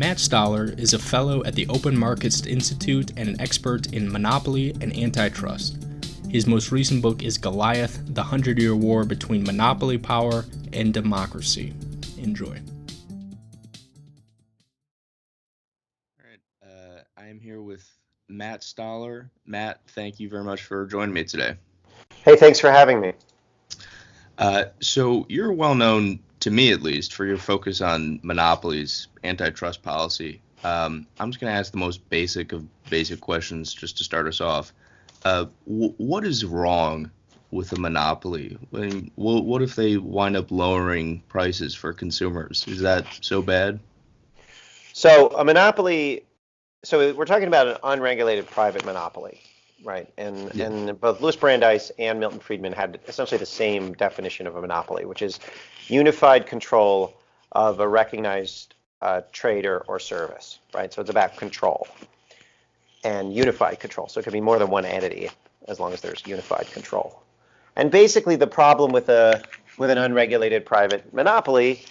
Matt Stoller is a fellow at the Open Markets Institute and an expert in monopoly and antitrust. His most recent book is Goliath, the 100-Year War Between Monopoly Power and Democracy. Enjoy. All right, I am here with Matt Stoller. Matt, thank you very much for joining me today. Hey, thanks for having me. So you're well known, to me at least, for your focus on monopolies, antitrust policy. I'm just going to ask the most basic of basic questions just to start us off. What is wrong with a monopoly? What if they wind up lowering prices for consumers? Is that so bad? So a monopoly, so we're talking about an unregulated private monopoly, right? And both Louis Brandeis and Milton Friedman had essentially the same definition of a monopoly, which is unified control of a recognized trade or service, right? So it's about control and unified control. So it could be more than one entity as long as there's unified control. And basically the problem with an unregulated private monopoly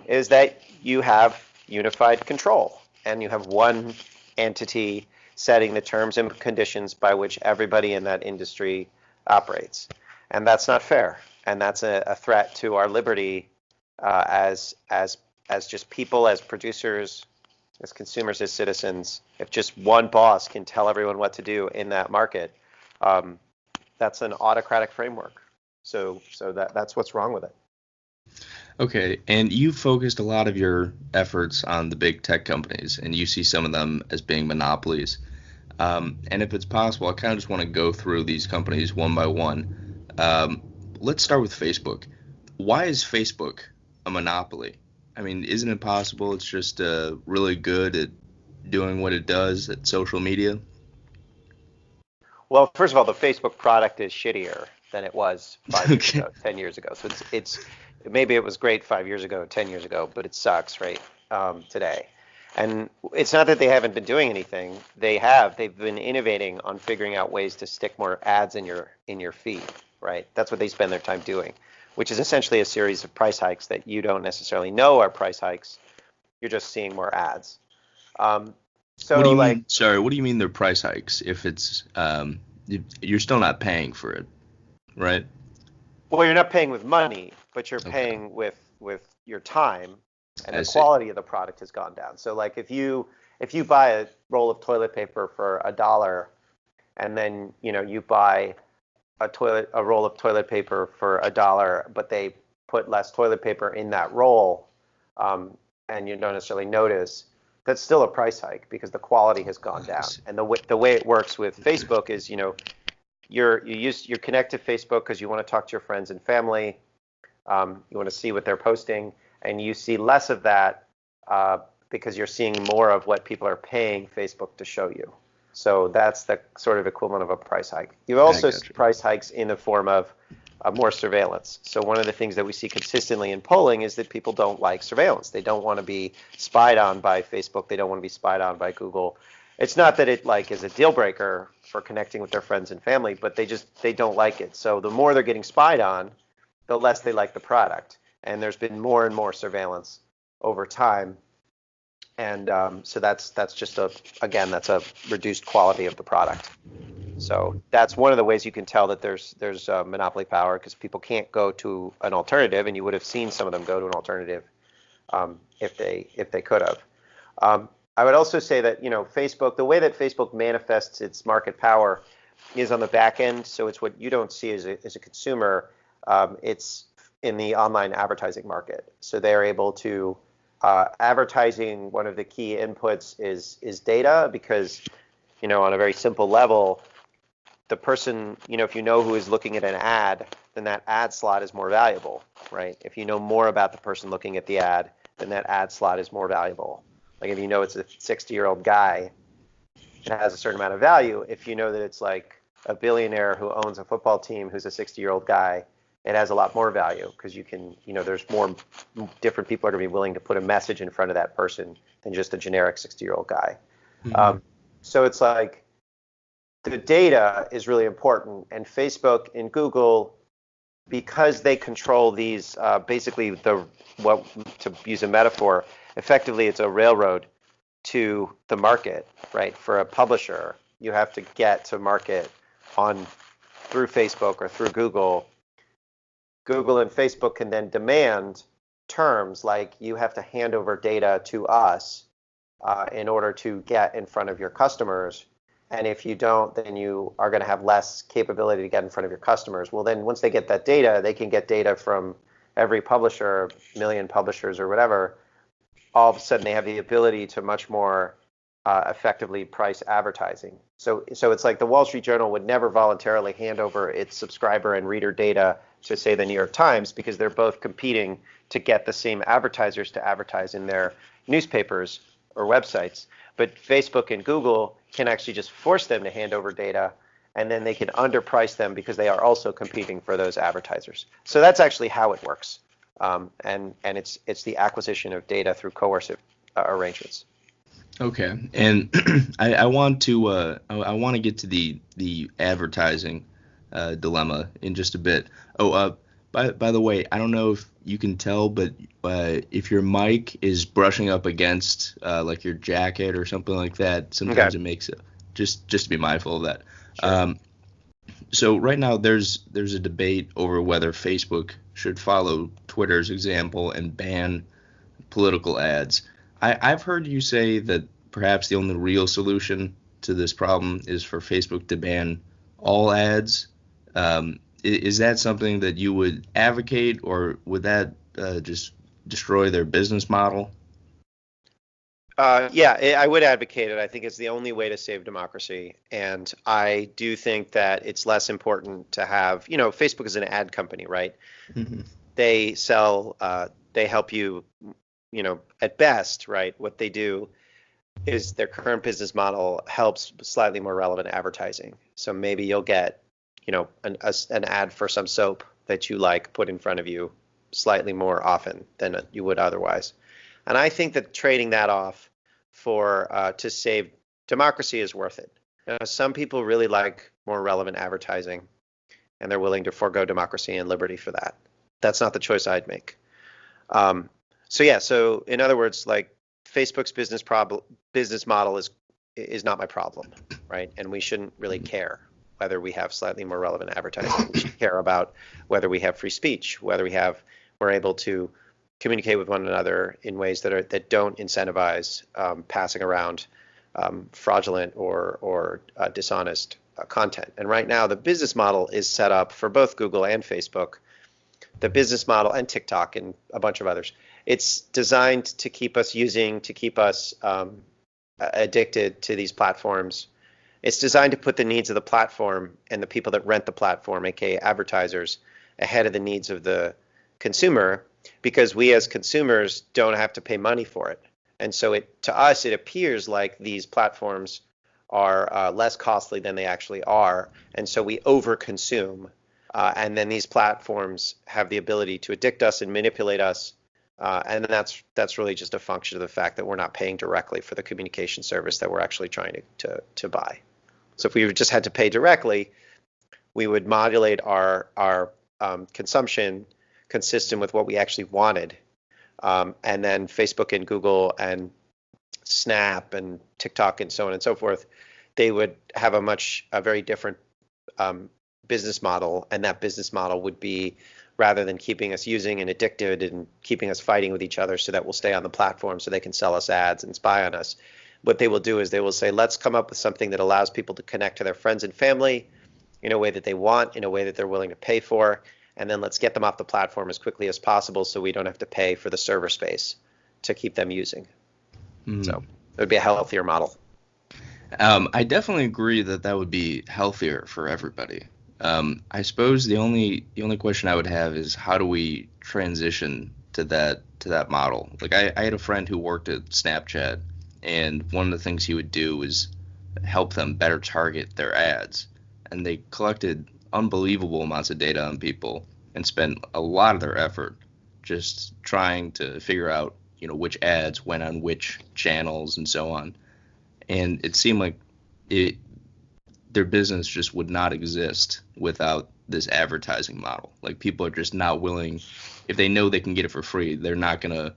is that you have unified control and you have one entity setting the terms and conditions by which everybody in that industry operates. And that's not fair. And that's a threat to our liberty as just people, as producers, as consumers, as citizens. If just one boss can tell everyone what to do in that market, that's an autocratic framework. So that's what's wrong with it. Okay, and you focused a lot of your efforts on the big tech companies, and you see some of them as being monopolies. And if it's possible, I kind of just want to go through these companies one by one. Let's start with Facebook. Why is Facebook a monopoly? I mean, isn't it possible it's just really good at doing what it does at social media? Well, first of all, the Facebook product is shittier than it was 5 years Okay. ago, 10 years ago. So it's maybe it was great 5 years ago, 10 years ago, but it sucks right today. And it's not that they haven't been doing anything. They've been innovating on figuring out ways to stick more ads in your feed, right? That's what they spend their time doing, which is essentially a series of price hikes that you don't necessarily know are price hikes. You're just seeing more ads. So What do you like, mean? Sorry, what do you mean they're price hikes? If it's you're still not paying for it, right? well, you're not paying with money, but you're Okay, paying with your time, and I the see. quality of the product has gone down. So like if you buy a roll of toilet paper for $1, and then you buy a roll of toilet paper for $1, but they put less toilet paper in that roll, and you don't necessarily notice, that's still a price hike because the quality has gone I down. see. And the way it works with Facebook is, you connect to Facebook because you want to talk to your friends and family. You want to see what they're posting, and you see less of that because you're seeing more of what people are paying Facebook to show you. So that's the sort of equivalent of a price hike. You I also got you. price hikes in the form of more surveillance. So one of the things that we see consistently in polling is that people don't like surveillance. They don't want to be spied on by Facebook. They don't want to be spied on by Google. It's not that it like is a deal breaker for connecting with their friends and family, but they don't like it. So the more they're getting spied on, the less they like the product. And there's been more and more surveillance over time. And so that's just that's a reduced quality of the product. So that's one of the ways you can tell that there's monopoly power, because people can't go to an alternative, and you would have seen some of them go to an alternative if they could have. I would also say that Facebook, the way that Facebook manifests its market power is on the back end. So it's what you don't see as a consumer. It's in the online advertising market. So they're able to advertising. One of the key inputs is data, because on a very simple level, the person, if you know who is looking at an ad, then that ad slot is more valuable, right? If you know more about the person looking at the ad, then that ad slot is more valuable. Like if you know it's a 60-year-old guy, it has a certain amount of value. If you know that it's like a billionaire who owns a football team who's a 60-year-old guy, it has a lot more value, because you can, there's more different people are going to be willing to put a message in front of that person than just a generic 60-year-old guy. Hmm. So it's like the data is really important, and Facebook and Google, because they control these, basically to use a metaphor, effectively it's a railroad to the market, right? For a publisher, you have to get to market on through Facebook or through Google. Google and Facebook can then demand terms like you have to hand over data to us in order to get in front of your customers. And if you don't, then you are going to have less capability to get in front of your customers. Well, then once they get that data, they can get data from every publisher, million publishers or whatever. All of a sudden, they have the ability to much more effectively price advertising. So it's like the Wall Street Journal would never voluntarily hand over its subscriber and reader data to, say, the New York Times, because they're both competing to get the same advertisers to advertise in their newspapers or websites. But Facebook and Google can actually just force them to hand over data, and then they can underprice them because they are also competing for those advertisers. So that's actually how it works. And it's the acquisition of data through coercive arrangements. Okay, and I want to get to the advertising dilemma in just a bit. By the way, I don't know if you can tell, but if your mic is brushing up against like your jacket or something like that, sometimes it makes it just to be mindful of that. Sure. So right now there's a debate over whether Facebook should follow Twitter's example and ban political ads. I've heard you say that perhaps the only real solution to this problem is for Facebook to ban all ads. Is that something that you would advocate, or would that just destroy their business model? Yeah, I would advocate it. I think it's the only way to save democracy. And I do think that it's less important to have, Facebook is an ad company, right? Mm-hmm. They sell, they help you, at best, right? What they do is their current business model helps slightly more relevant advertising. So maybe you'll get, an ad for some soap that you like put in front of you slightly more often than you would otherwise. And I think that trading that off for to save democracy is worth it. Some people really like more relevant advertising, and they're willing to forego democracy and liberty for that. That's not the choice I'd make. So in other words, like Facebook's business model is not my problem, right? And we shouldn't really care whether we have slightly more relevant advertising. We should care about whether we have free speech, whether we're able to communicate with one another in ways that don't incentivize passing around fraudulent or dishonest content. And right now, the business model is set up for both Google and Facebook. The business model, and TikTok and a bunch of others, it's designed to keep us addicted to these platforms. It's designed to put the needs of the platform and the people that rent the platform, aka advertisers, ahead of the needs of the consumer, because we as consumers don't have to pay money for it. And so to us, it appears like these platforms are less costly than they actually are. And so we overconsume. And then these platforms have the ability to addict us and manipulate us. And that's really just a function of the fact that we're not paying directly for the communication service that we're actually trying to buy. So if we just had to pay directly, we would modulate our consumption consistent with what we actually wanted. And then Facebook and Google and Snap and TikTok and so on and so forth, they would have a very different business model. And that business model would be, rather than keeping us using and addicted and keeping us fighting with each other so that we'll stay on the platform so they can sell us ads and spy on us, what they will do is they will say, let's come up with something that allows people to connect to their friends and family in a way that they want, in a way that they're willing to pay for, and then let's get them off the platform as quickly as possible so we don't have to pay for the server space to keep them using. So it would be a healthier model. I definitely agree that would be healthier for everybody. I suppose the only question I would have is, how do we transition to that model? Like I had a friend who worked at Snapchat, and one of the things he would do was help them better target their ads. And they collected unbelievable amounts of data on people and spent a lot of their effort just trying to figure out, which ads went on which channels and so on. And it seemed like their business just would not exist without this advertising model. Like, people are just not willing, if they know they can get it for free, they're not going to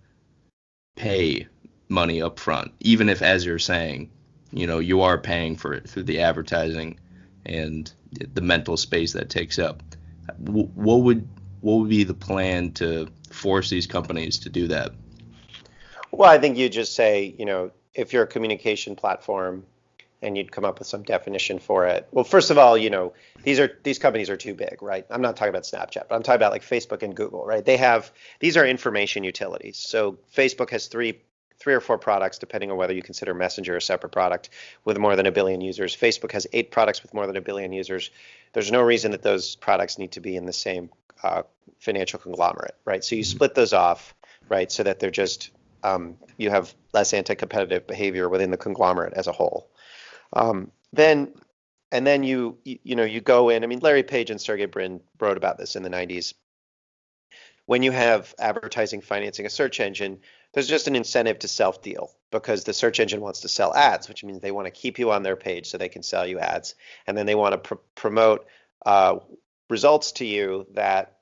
pay money up front, even if, as you're saying, you are paying for it through the advertising and the mental space that takes up. What would be the plan to force these companies to do that? Well, I think you just say, if you're a communication platform and you'd come up with some definition for it. Well, first of all, these companies are too big, right? I'm not talking about Snapchat, but I'm talking about like Facebook and Google, right? These are information utilities. So Facebook has three or four products, depending on whether you consider Messenger a separate product, with more than 1 billion users. Facebook has 8 products with more than 1 billion users. There's no reason that those products need to be in the same financial conglomerate, right? So you split those off, right, so that they're just you have less anti-competitive behavior within the conglomerate as a whole. Then you go in. I mean, Larry Page and Sergey Brin wrote about this in the 90s. When you have advertising financing a search engine, there's just an incentive to self-deal because the search engine wants to sell ads, which means they want to keep you on their page so they can sell you ads, and then they want to promote results to you that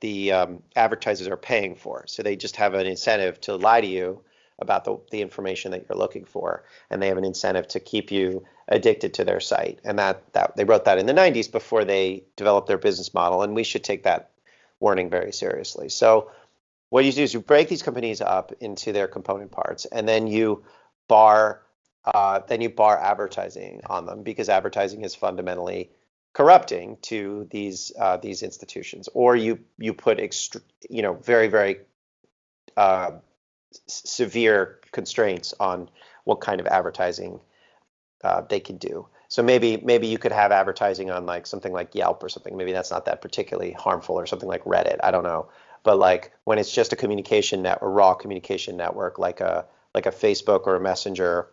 the advertisers are paying for. So they just have an incentive to lie to you about the information that you're looking for, and they have an incentive to keep you addicted to their site. And that they wrote that in the 90s before they developed their business model, and we should take that warning very seriously. So what you do is you break these companies up into their component parts, and then you bar advertising on them, because advertising is fundamentally corrupting to these institutions. Or you put very, very severe constraints on what kind of advertising they can do. So maybe you could have advertising on like something like Yelp or something. Maybe that's not that particularly harmful, or something like Reddit. I don't know. But like when it's just a communication net or raw communication network, like a Facebook or a Messenger,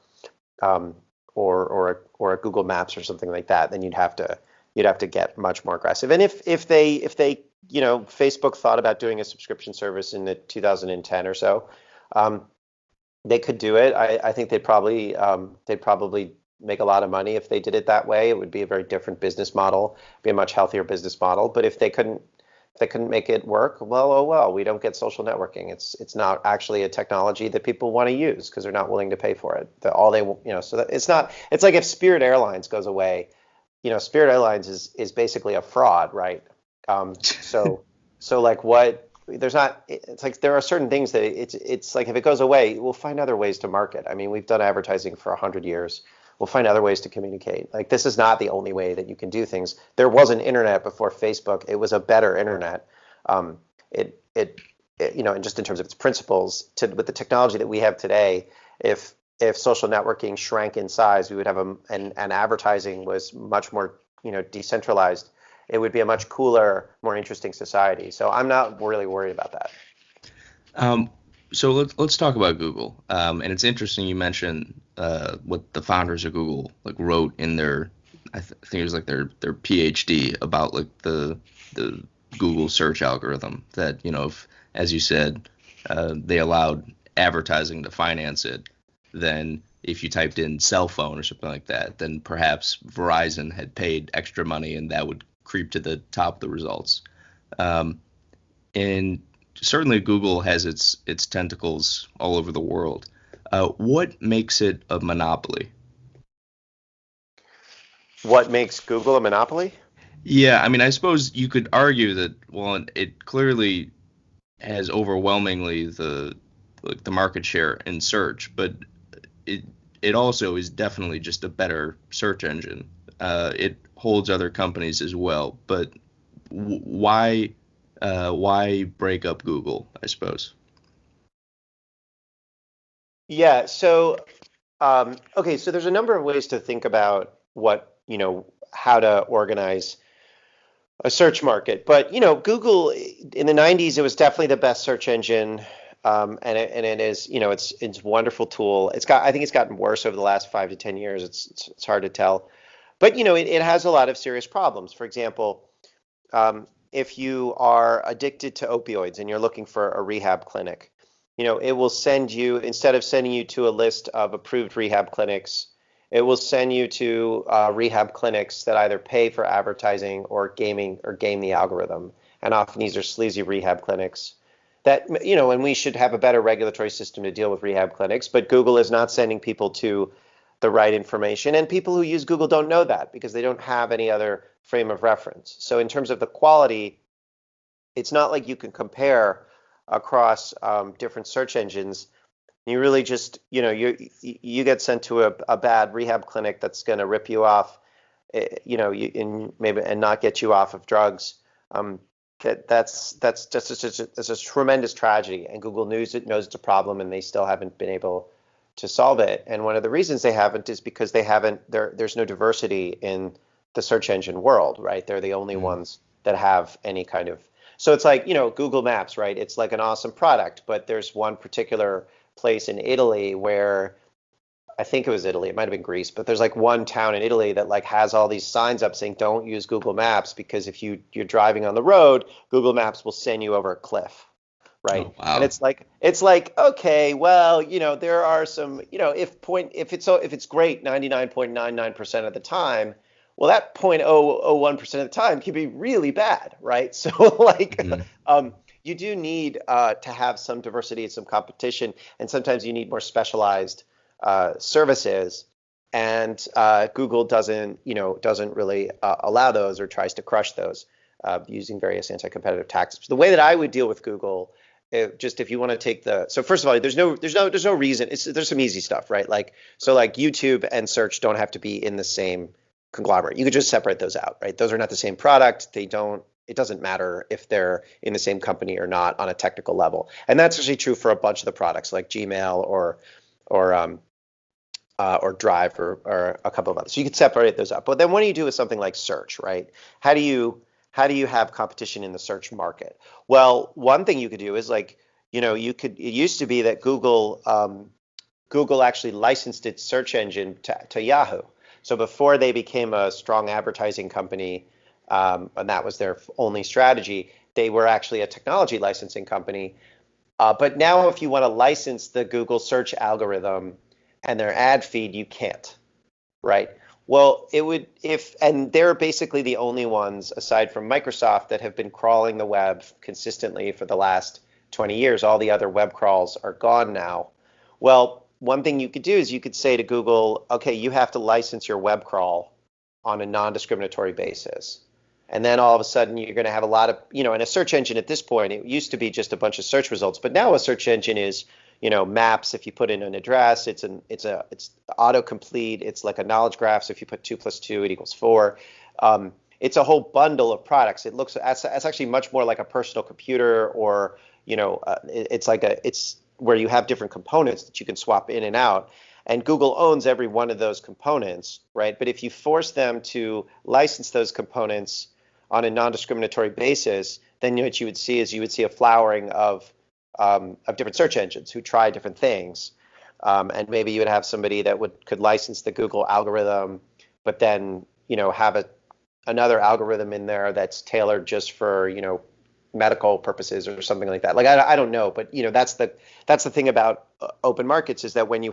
or a Google Maps or something like that, then you'd have to get much more aggressive. And if they Facebook thought about doing a subscription service in the 2010 or so, they could do it. I think they'd probably make a lot of money if they did it that way. It would be a very different business model, be a much healthier business model. But if they couldn't make it work, well, oh well, we don't get social networking. It's not actually a technology that people want to use because they're not willing to pay for it. So that it's not. It's like if Spirit Airlines goes away, Spirit Airlines is basically a fraud, right? So like what? There's not. It's like there are certain things that it's like if it goes away, we'll find other ways to market. I mean, we've done advertising for 100 years. We'll find other ways to communicate. Like this is not the only way that you can do things. There was an internet before Facebook. It was a better internet. And just in terms of its principles, with the technology that we have today, if social networking shrank in size, we would have and advertising was much more decentralized. It would be a much cooler, more interesting society. So I'm not really worried about that. So let's talk about Google. And it's interesting you mentioned what the founders of Google wrote in their, I think it was like their PhD about like the Google search algorithm that if, as you said, they allowed advertising to finance it, then if you typed in cell phone or something like that, then perhaps Verizon had paid extra money and that would creep to the top of the results. And certainly Google has its tentacles all over the world. What makes it a monopoly? What makes Google a monopoly? Yeah, I mean, I suppose you could argue that, well, it clearly has overwhelmingly the market share in search, but it also is definitely just a better search engine. It holds other companies as well, but why break up Google, I suppose? Yeah. So, okay. So there's a number of ways to think about how to organize a search market. But Google in the 90s, it was definitely the best search engine, and it is it's a wonderful tool. I think it's gotten worse over the last 5 to 10 years. It's hard to tell, but it has a lot of serious problems. For example, if you are addicted to opioids and you're looking for a rehab clinic, it will send you, instead of sending you to a list of approved rehab clinics, it will send you to rehab clinics that either pay for advertising or game the algorithm. And often these are sleazy rehab clinics that, and we should have a better regulatory system to deal with rehab clinics, but Google is not sending people to the right information. And people who use Google don't know that because they don't have any other frame of reference. So in terms of the quality, it's not like you can compare across different search engines. You really just, you get sent to a bad rehab clinic that's going to rip you off, and not get you off of drugs. That's just a tremendous tragedy. And Google knows it's a problem, and they still haven't been able to solve it. And one of the reasons they haven't is because there's no diversity in the search engine world, right? They're the only ones that have any kind of. So it's like, Google Maps, right? It's like an awesome product, but there's one particular place in Italy where, I think it was Italy, it might have been Greece, but there's like one town in Italy that like has all these signs up saying don't use Google Maps because if you're driving on the road, Google Maps will send you over a cliff, right? Oh, wow. And it's like okay, well, there are some, if it's great 99.99% of the time, well, that 0.001% of the time can be really bad, right? So like you do need to have some diversity and some competition, and sometimes you need more specialized services, and Google doesn't really allow those or tries to crush those using various anti-competitive tactics. The way that I would deal with Google, if you want to take so first of all, there's no reason. There's some easy stuff, right? Like YouTube and search don't have to be in the same conglomerate. You could just separate those out, right? Those are not the same product. It doesn't matter if they're in the same company or not on a technical level. And that's actually true for a bunch of the products like Gmail or Drive or a couple of others. So you could separate those up. But then what do you do with something like search, right? How do you have competition in the search market? Well, one thing you could do is it used to be that Google actually licensed its search engine to Yahoo. So before they became a strong advertising company, and that was their only strategy, they were actually a technology licensing company. But now if you want to license the Google search algorithm and their ad feed, you can't, right? Well, and they're basically the only ones, aside from Microsoft, that have been crawling the web consistently for the last 20 years. All the other web crawls are gone now. Well, one thing you could do is you could say to Google, okay, you have to license your web crawl on a non-discriminatory basis. And then all of a sudden you're going to have a lot of, in a search engine at this point, it used to be just a bunch of search results, but now a search engine is, maps. If you put in an address, it's autocomplete. It's like a knowledge graph. So if you put 2 + 2 = 4. It's a whole bundle of products. It's actually much more like a personal computer, or it's where you have different components that you can swap in and out. And Google owns every one of those components, right? But if you force them to license those components on a non-discriminatory basis, then what you would see is a flowering of different search engines who try different things. And maybe you would have somebody that could license the Google algorithm, but then have another algorithm in there that's tailored just for medical purposes or something like that. Like I don't know, but that's the thing about open markets, is that when you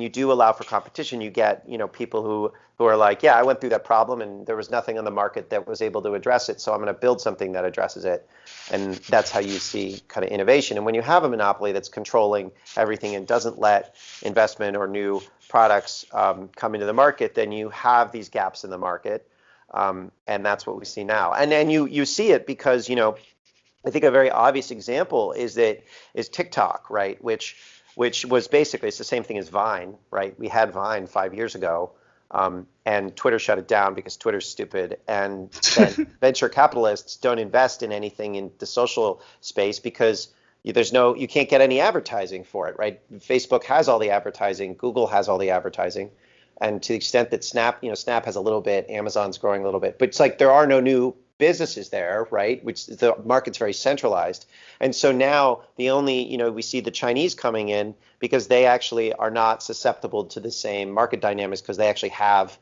do allow for competition, you get people who are like, yeah, I went through that problem and there was nothing on the market that was able to address it, so I'm going to build something that addresses it. And that's how you see kind of innovation. And when you have a monopoly that's controlling everything and doesn't let investment or new products come into the market, then you have these gaps in the market. And that's what we see now. And then you see it because, I think a very obvious example is TikTok, right? Which was basically, it's the same thing as Vine, right? We had Vine 5 years ago, and Twitter shut it down because Twitter's stupid. And venture capitalists don't invest in anything in the social space because you can't get any advertising for it, right? Facebook has all the advertising, Google has all the advertising. And to the extent that Snap has a little bit, Amazon's growing a little bit, but it's like there are no new businesses there, right? Which the market's very centralized. And so now the only, we see the Chinese coming in because they actually are not susceptible to the same market dynamics because they actually have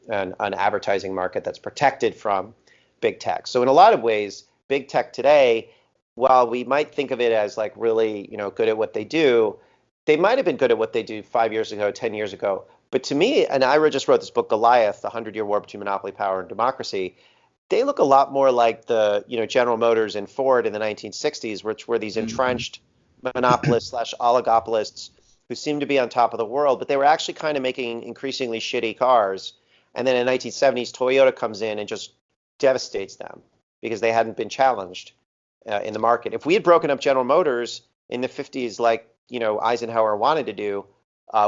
an advertising market that's protected from big tech. So in a lot of ways, big tech today, while we might think of it as like really, good at what they do, they might have been good at what they do 5 years ago, 10 years ago. But to me, and I just wrote this book, Goliath, The 100-Year War Between Monopoly Power and Democracy, they look a lot more like the, General Motors and Ford in the 1960s, which were these entrenched monopolists slash oligopolists who seemed to be on top of the world, but they were actually kind of making increasingly shitty cars. And then in the 1970s, Toyota comes in and just devastates them because they hadn't been challenged in the market. If we had broken up General Motors in the 50s, like Eisenhower wanted to do,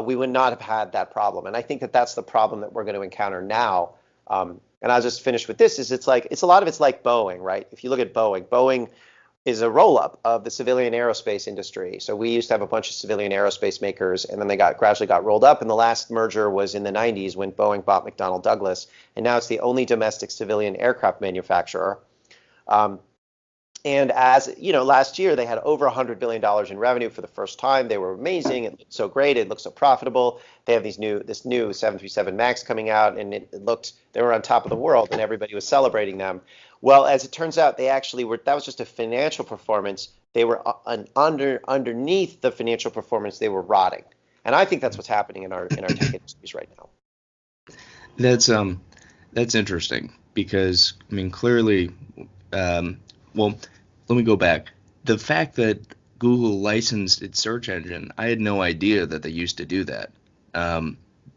we would not have had that problem. And I think that that's the problem that we're going to encounter now. And I'll just finish with this: is it's a lot of it's like Boeing, right? If you look at Boeing is a roll-up of the civilian aerospace industry. So we used to have a bunch of civilian aerospace makers, and then they gradually got rolled up. And the last merger was in the 90s when Boeing bought McDonnell Douglas, and now it's the only domestic civilian aircraft manufacturer. And as last year they had over $100 billion in revenue for the first time. They were amazing. It looked so great. It looked so profitable. They have this new 737 MAX coming out, and they were on top of the world, and everybody was celebrating them. Well, as it turns out, they actually were. That was just a financial performance. They were underneath the financial performance. They were rotting, and I think that's what's happening in our tech industries right now. That's interesting because clearly. Well, let me go back. The fact that Google licensed its search engine, I had no idea that they used to do that.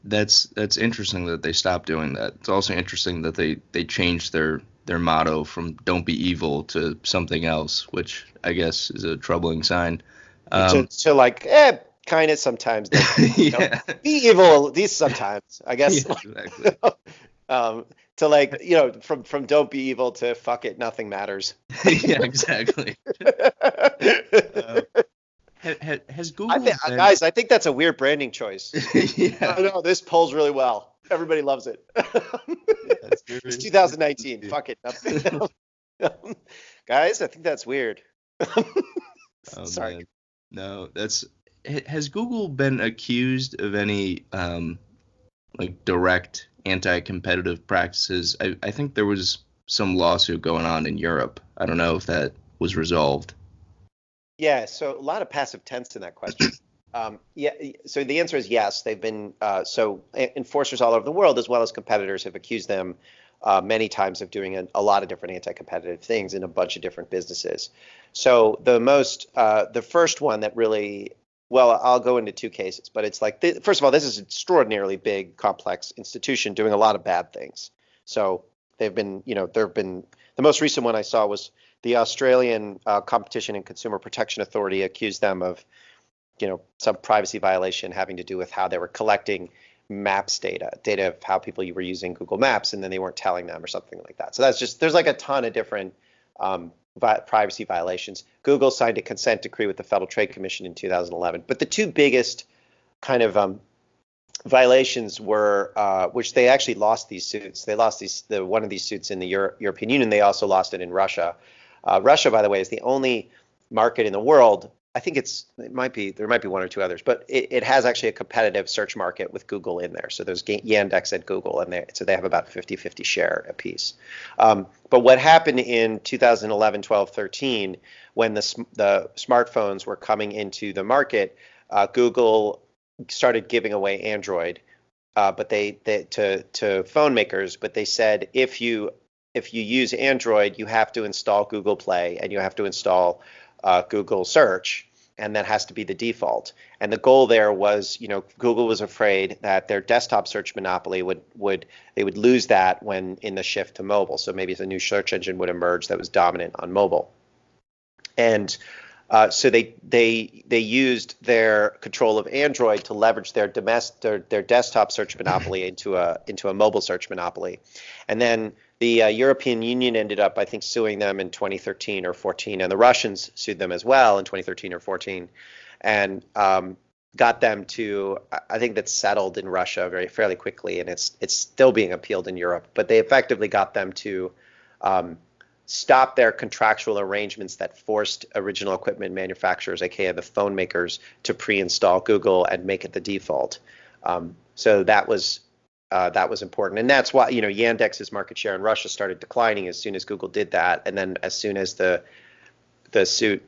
That's interesting that they stopped doing that. It's also interesting that they changed their motto from "Don't be evil" to something else, which I guess is a troubling sign. Kind of sometimes. Yeah. Be evil at least sometimes, I guess. Yeah, exactly. To from don't be evil to fuck it, nothing matters. Yeah, exactly. Has Google guys, I think that's a weird branding choice. Yeah. No, this polls really well. Everybody loves it. It's 2019. Fuck it, nothing. Guys, I think that's weird. Sorry. Man. No, has Google been accused of any direct anti-competitive practices? I think there was some lawsuit going on in Europe. I don't know if that was resolved. Yeah, so a lot of passive tense in that question. Yeah, so the answer is yes. They've been enforcers all over the world, as well as competitors, have accused them many times of doing a lot of different anti-competitive things in a bunch of different businesses. So the first one that really, well, I'll go into two cases, but it's like, first of all, this is an extraordinarily big, complex institution doing a lot of bad things. So there have been, the most recent one I saw was the Australian Competition and Consumer Protection Authority accused them of, some privacy violation having to do with how they were collecting maps data of how people were using Google Maps, and then they weren't telling them or something like that. So there's like a ton of different privacy violations. Google signed a consent decree with the Federal Trade Commission in 2011. But the two biggest kind of violations were, which they actually lost these suits. They lost one of these suits in the European Union. They also lost it in Russia. Russia, by the way, is the only market in the world. I think there might be one or two others, but it has actually a competitive search market with Google in there. So there's Yandex and Google, and so they have about 50-50 share apiece. But what happened in 2011, 12, 13, when the smartphones were coming into the market, Google started giving away Android, but to phone makers. But they said if you use Android, you have to install Google Play and you have to install Google Search, and that has to be the default. And the goal there was, Google was afraid that their desktop search monopoly would lose that when in the shift to mobile. So maybe a new search engine would emerge that was dominant on mobile. And so they used their control of Android to leverage their desktop search monopoly into a mobile search monopoly. And then the European Union ended up, I think, suing them in 2013 or 14, and the Russians sued them as well in 2013 or 14, and got them to, I think that's settled in Russia fairly quickly, and it's still being appealed in Europe. But they effectively got them to stop their contractual arrangements that forced original equipment manufacturers, aka the phone makers, to pre-install Google and make it the default. So that was important, and that's why Yandex's market share in Russia started declining as soon as Google did that, and then as soon as the suit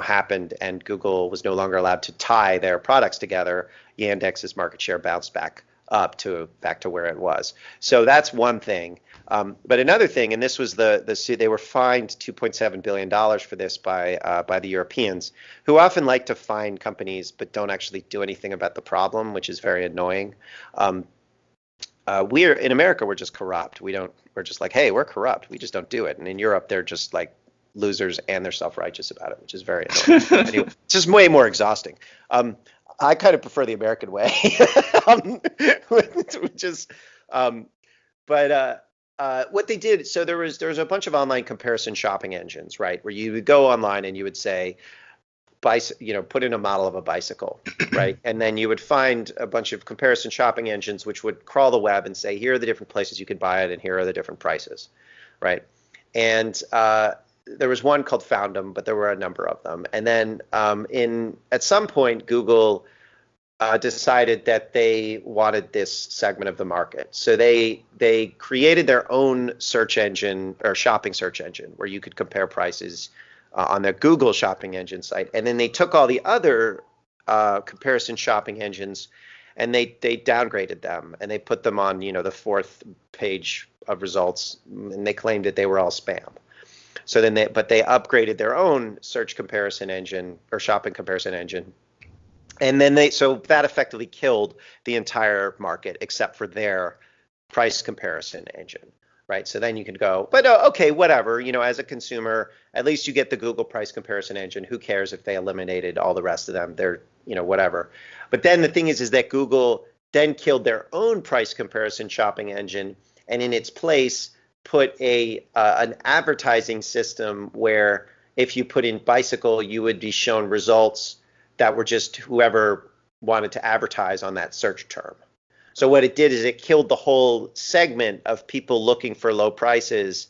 happened and Google was no longer allowed to tie their products together, Yandex's market share bounced back up to back to where it was. So that's one thing. But another thing, and this was they were fined $2.7 billion for this by the Europeans, who often like to fine companies but don't actually do anything about the problem, which is very annoying. We're in America, we're just corrupt. We're just like, hey, we're corrupt. We just don't do it. And in Europe, they're just like losers and they're self-righteous about it, which is very annoying. Anyway, it's just way more exhausting. I kind of prefer the American way, which is, what they did. So there was a bunch of online comparison shopping engines, right, where you would go online and you would say, put in a model of a bicycle, right? And then you would find a bunch of comparison shopping engines which would crawl the web and say, here are the different places you can buy it and here are the different prices, right? And there was one called Foundum, but there were a number of them. And then at some point, Google decided that they wanted this segment of the market. So they created their own search engine or shopping search engine where you could compare prices on their Google shopping engine site. And then they took all the other comparison shopping engines and they downgraded them and they put them on, the fourth page of results, and they claimed that they were all spam. So then they upgraded their own search comparison engine or shopping comparison engine. And then so that effectively killed the entire market except for their price comparison engine. Right. So then you can go, but okay, whatever, as a consumer, at least you get the Google price comparison engine. Who cares if they eliminated all the rest of them? They're, whatever. But then the thing is that Google then killed their own price comparison shopping engine and in its place put an advertising system where if you put in bicycle, you would be shown results that were just whoever wanted to advertise on that search term. So what it did is it killed the whole segment of people looking for low prices,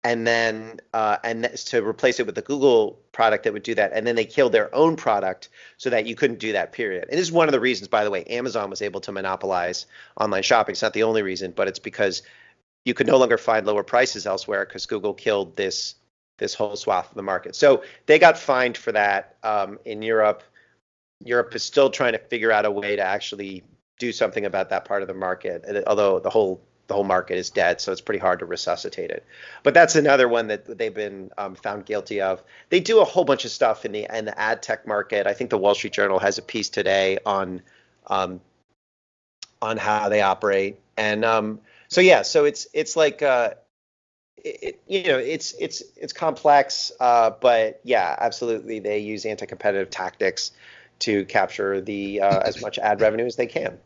and then to replace it with the Google product that would do that. And then they killed their own product so that you couldn't do that, period. And this is one of the reasons, by the way, Amazon was able to monopolize online shopping. It's not the only reason, but it's because you could no longer find lower prices elsewhere because Google killed this whole swath of the market. So they got fined for that in Europe. Europe is still trying to figure out a way to actually do something about that part of the market, although the whole market is dead, so it's pretty hard to resuscitate it. But that's another one that they've been found guilty of. They do a whole bunch of stuff in the ad tech market. I think the Wall Street Journal has a piece today on how they operate, and so it's like it's complex, but yeah, absolutely, they use anti-competitive tactics to capture the as much ad revenue as they can.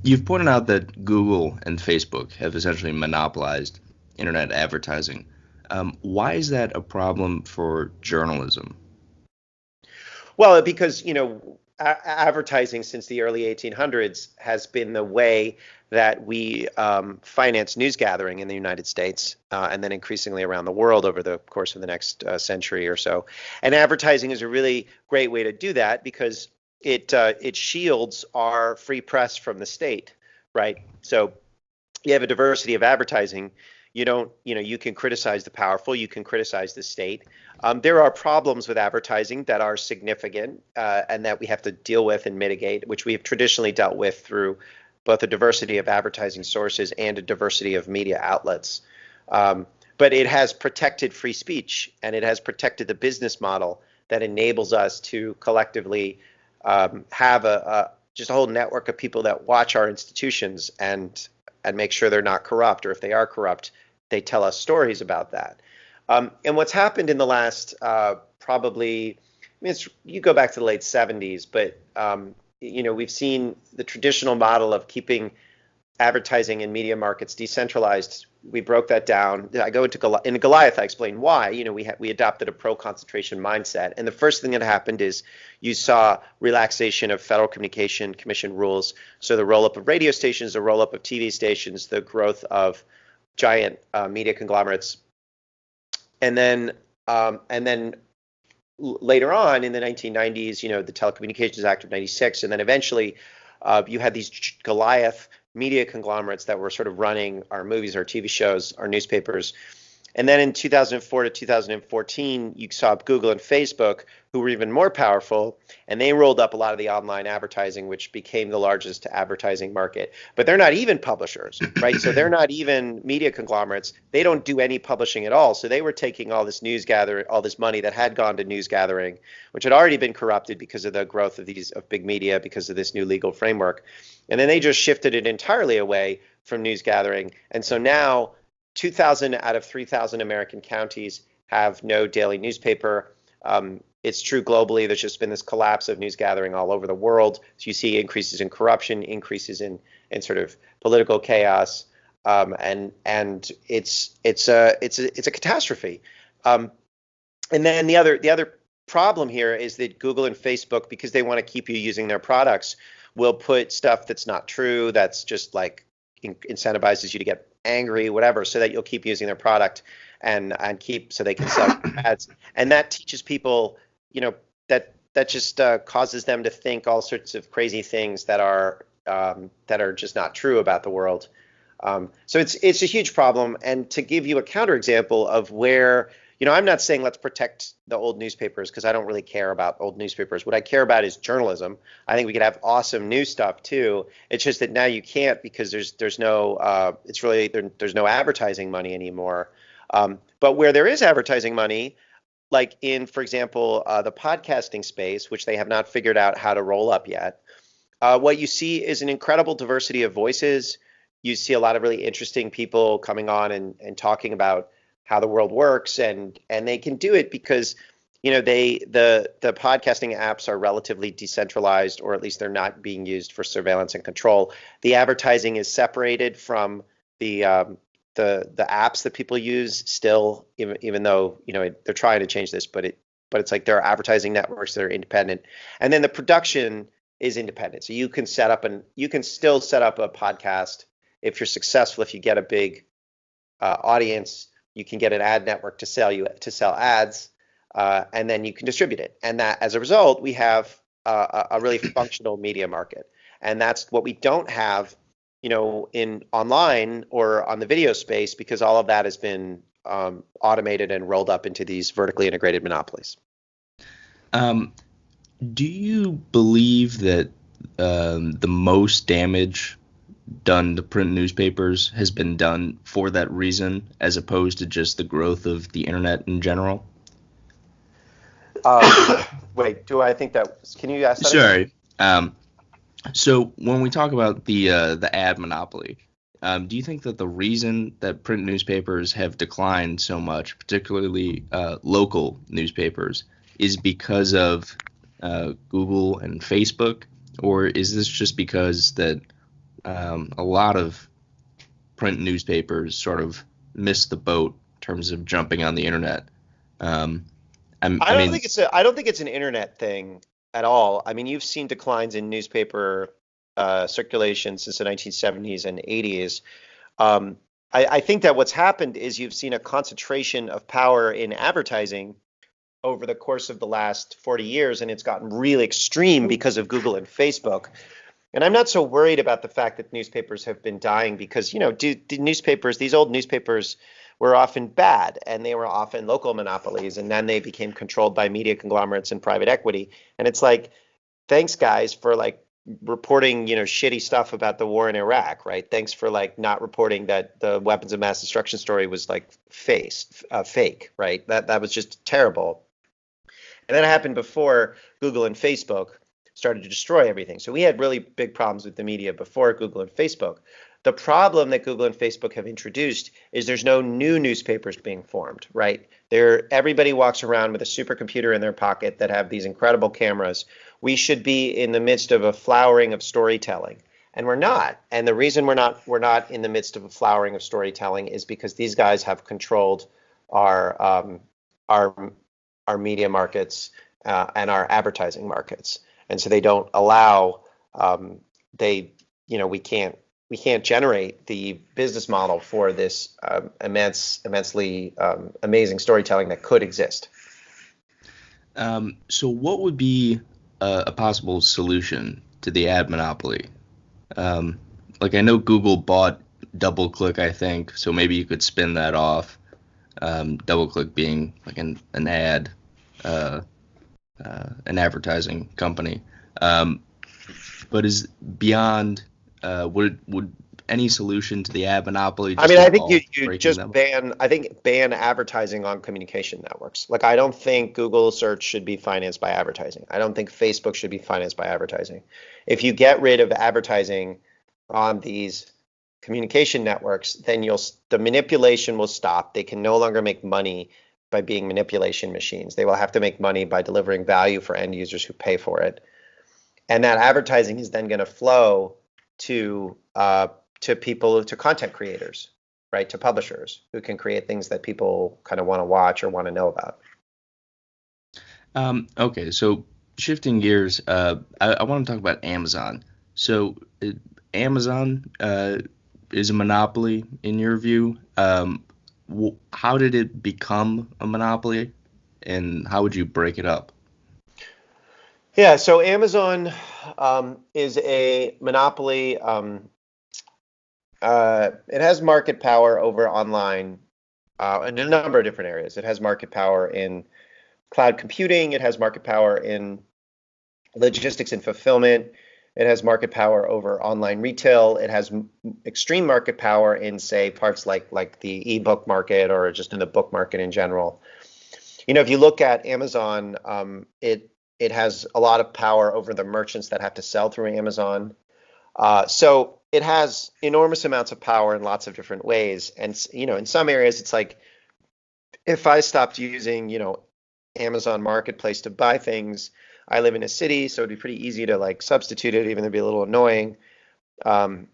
You've pointed out that Google and Facebook have essentially monopolized internet advertising. Why is that a problem for journalism? Well, because advertising since the early 1800s has been the way that we finance news gathering in the United States and then increasingly around the world over the course of the next century or so. And advertising is a really great way to do that because it shields our free press from the state, right? So you have a diversity of advertising. You can criticize the powerful, you can criticize the state. There are problems with advertising that are significant and that we have to deal with and mitigate, which we have traditionally dealt with through both a diversity of advertising sources and a diversity of media outlets. But it has protected free speech and it has protected the business model that enables us to collectively have just a whole network of people that watch our institutions and make sure they're not corrupt, or if they are corrupt, they tell us stories about that. And what's happened in the last you go back to the late 70s, but we've seen the traditional model of keeping advertising and media markets decentralized. We broke that down. I go into in Goliath. I explain why. We adopted a pro-concentration mindset, and the first thing that happened is you saw relaxation of Federal Communication Commission rules. So the roll-up of radio stations, the roll-up of TV stations, the growth of giant media conglomerates, and then later on in the 1990s, the Telecommunications Act of '96, and then eventually you had these Goliath media conglomerates that were sort of running our movies, our TV shows, our newspapers. And then in 2004 to 2014, you saw Google and Facebook, who were even more powerful, and they rolled up a lot of the online advertising, which became the largest advertising market. But they're not even publishers, right? So they're not even media conglomerates. They don't do any publishing at all. So they were taking all this news gathering, all this money that had gone to news gathering, which had already been corrupted because of the growth of big media, because of this new legal framework. And then they just shifted it entirely away from news gathering. And so now 2,000 out of 3,000 American counties have no daily newspaper. It's true globally. There's just been this collapse of news gathering all over the world. So you see increases in corruption, increases in sort of political chaos, and it's a catastrophe. And then the other problem here is that Google and Facebook, because they want to keep you using their products, will put stuff that's not true, that's just like incentivizes you to get angry, whatever, so that you'll keep using their product and keep, so they can sell ads. And that teaches people, that just causes them to think all sorts of crazy things that are just not true about the world. So it's a huge problem. And to give you a counterexample of where, I'm not saying let's protect the old newspapers, because I don't really care about old newspapers. What I care about is journalism. I think we could have awesome new stuff too. It's just that now you can't, because there's no advertising money anymore. But where there is advertising money, like in, for example, the podcasting space, which they have not figured out how to roll up yet, what you see is an incredible diversity of voices. You see a lot of really interesting people coming on and talking about how the world works, and they can do it because the podcasting apps are relatively decentralized, or at least they're not being used for surveillance and control. The advertising is separated from the apps that people use still, even though they're trying to change this, but it's like there are advertising networks that are independent, and then the production is independent. So you can still set up a podcast if you're successful. If you get a big audience, you can get an ad network to sell ads, and then you can distribute it. And that, as a result, we have a really functional media market. And that's what we don't have, in online or on the video space, because all of that has been automated and rolled up into these vertically integrated monopolies. Do you believe that the most damage done to print newspapers has been done for that reason, as opposed to just the growth of the internet in general? Wait, do I think that? Can you ask that? Sorry. So when we talk about the ad monopoly, do you think that the reason that print newspapers have declined so much, particularly local newspapers, is because of Google and Facebook, or is this just because that a lot of print newspapers sort of missed the boat in terms of jumping on the internet? I don't think it's an internet thing at all. I mean, you've seen declines in newspaper circulation since the 1970s and 80s. I think that what's happened is you've seen a concentration of power in advertising over the course of the last 40 years, and it's gotten really extreme because of Google and Facebook. And I'm not so worried about the fact that newspapers have been dying, because, these old newspapers were often bad, and they were often local monopolies, and then they became controlled by media conglomerates and private equity. And it's like, thanks guys for reporting, shitty stuff about the war in Iraq, right? Thanks for not reporting that the weapons of mass destruction story was fake, right? That was just terrible. And that happened before Google and Facebook started to destroy everything. So we had really big problems with the media before Google and Facebook. The problem that Google and Facebook have introduced is there's no new newspapers being formed, right? Everybody walks around with a supercomputer in their pocket that have these incredible cameras. We should be in the midst of a flowering of storytelling, and we're not. And the reason we're not in the midst of a flowering of storytelling is because these guys have controlled our media markets and our advertising markets. And so they don't allow, we can't generate the business model for this immensely amazing storytelling that could exist. So what would be a possible solution to the ad monopoly? I know Google bought DoubleClick, I think, so maybe you could spin that off. DoubleClick being like an advertising company. But is beyond would any solution to the ad monopoly I just mean, I think involve you breaking just them? ban advertising on communication networks. Like, I don't think Google search should be financed by advertising. I don't think Facebook should be financed by advertising. If you get rid of advertising on these communication networks, then the manipulation will stop. They can no longer make money by being manipulation machines. They will have to make money by delivering value for end users who pay for it. And that advertising is then going to flow to people, to content creators, right? To publishers who can create things that people kind of want to watch or want to know about. Okay, so shifting gears, I want to talk about Amazon. So Amazon is a monopoly in your view. How did it become a monopoly, and how would you break it up? Yeah, so Amazon is a monopoly. It has market power over online in a number of different areas. It has market power in cloud computing. It has market power in logistics and fulfillment. It has market power over online retail. It has extreme market power in, say, parts like the ebook market or just in the book market in general. You know, if you look at Amazon, it has a lot of power over the merchants that have to sell through Amazon. So it has enormous amounts of power in lots of different ways. And, you know, in some areas, it's like if I stopped using, Amazon Marketplace to buy things, I live in a city, so it'd be pretty easy to like substitute it, even though it'd be a little annoying. But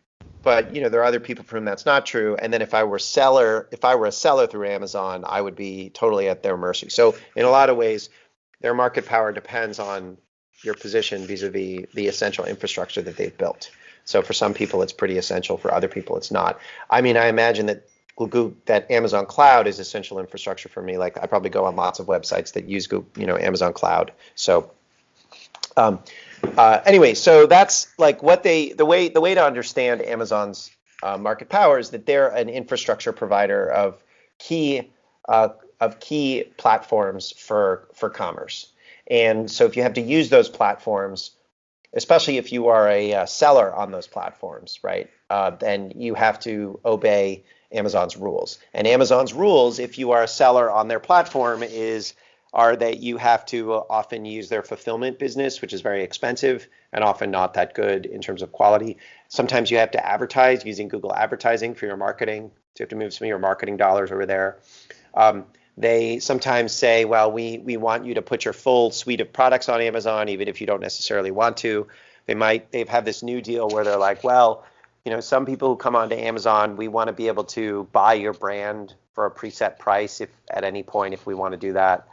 there are other people for whom that's not true. And then if I were a seller through Amazon, I would be totally at their mercy. So in a lot of ways, their market power depends on your position vis-a-vis the essential infrastructure that they've built. So for some people, it's pretty essential. For other people, it's not. I mean, I imagine that Amazon Cloud is essential infrastructure for me. Like, I probably go on lots of websites that use Amazon Cloud. So anyway, so that's like the way to understand Amazon's market power is that they're an infrastructure provider of key platforms for commerce. And so if you have to use those platforms, especially if you are a seller on those platforms, right, then you have to obey Amazon's rules. And Amazon's rules, if you are a seller on their platform, are that you have to often use their fulfillment business, which is very expensive and often not that good in terms of quality. Sometimes you have to advertise using Google advertising for your marketing. So you have to move some of your marketing dollars over there. They sometimes say, well, we want you to put your full suite of products on Amazon, even if you don't necessarily want to. They've had this new deal where they're like, well, some people who come onto Amazon, we want to be able to buy your brand for a preset price if at any point if we want to do that.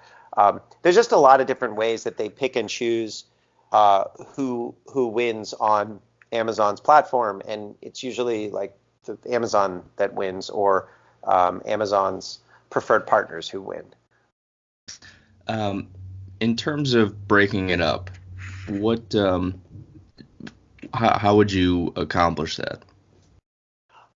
There's just a lot of different ways that they pick and choose who wins on Amazon's platform, and it's usually like Amazon that wins or Amazon's preferred partners who win. In terms of breaking it up, how would you accomplish that?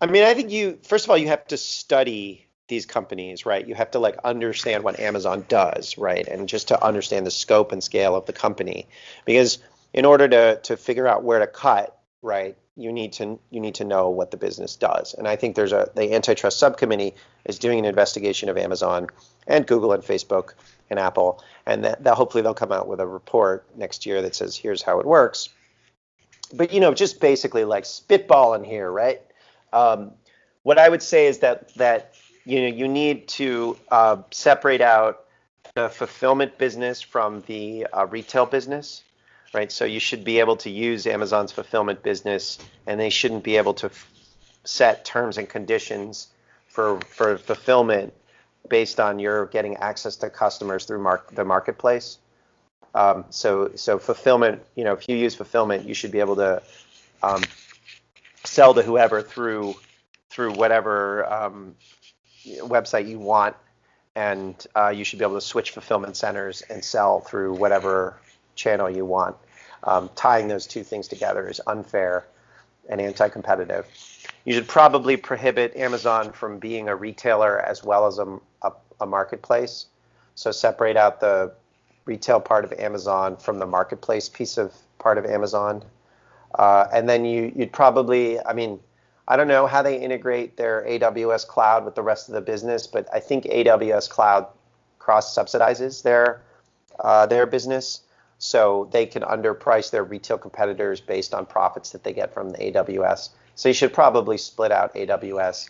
I mean, I think first of all, you have to study these companies, right? You have to like understand what Amazon does, right? And just to understand the scope and scale of the company, because in order to figure out where to cut, right, you need to know what the business does. And I think the antitrust subcommittee is doing an investigation of Amazon and Google and Facebook and Apple, and that hopefully they'll come out with a report next year that says here's how it works. But just basically like spitballing here, right? What I would say is that you need to separate out the fulfillment business from the retail business, right? So you should be able to use Amazon's fulfillment business, and they shouldn't be able to set terms and conditions for fulfillment based on your getting access to customers through the marketplace. So fulfillment, if you use fulfillment, you should be able to sell to whoever through whatever website you want, and you should be able to switch fulfillment centers and sell through whatever channel you want. Tying those two things together is unfair and anti-competitive. You should probably prohibit Amazon from being a retailer as well as a marketplace. So separate out the retail part of Amazon from the marketplace part of Amazon. And then you'd probably, I mean, I don't know how they integrate their AWS cloud with the rest of the business, but I think AWS cloud cross-subsidizes their business, so they can underprice their retail competitors based on profits that they get from the AWS. So you should probably split out AWS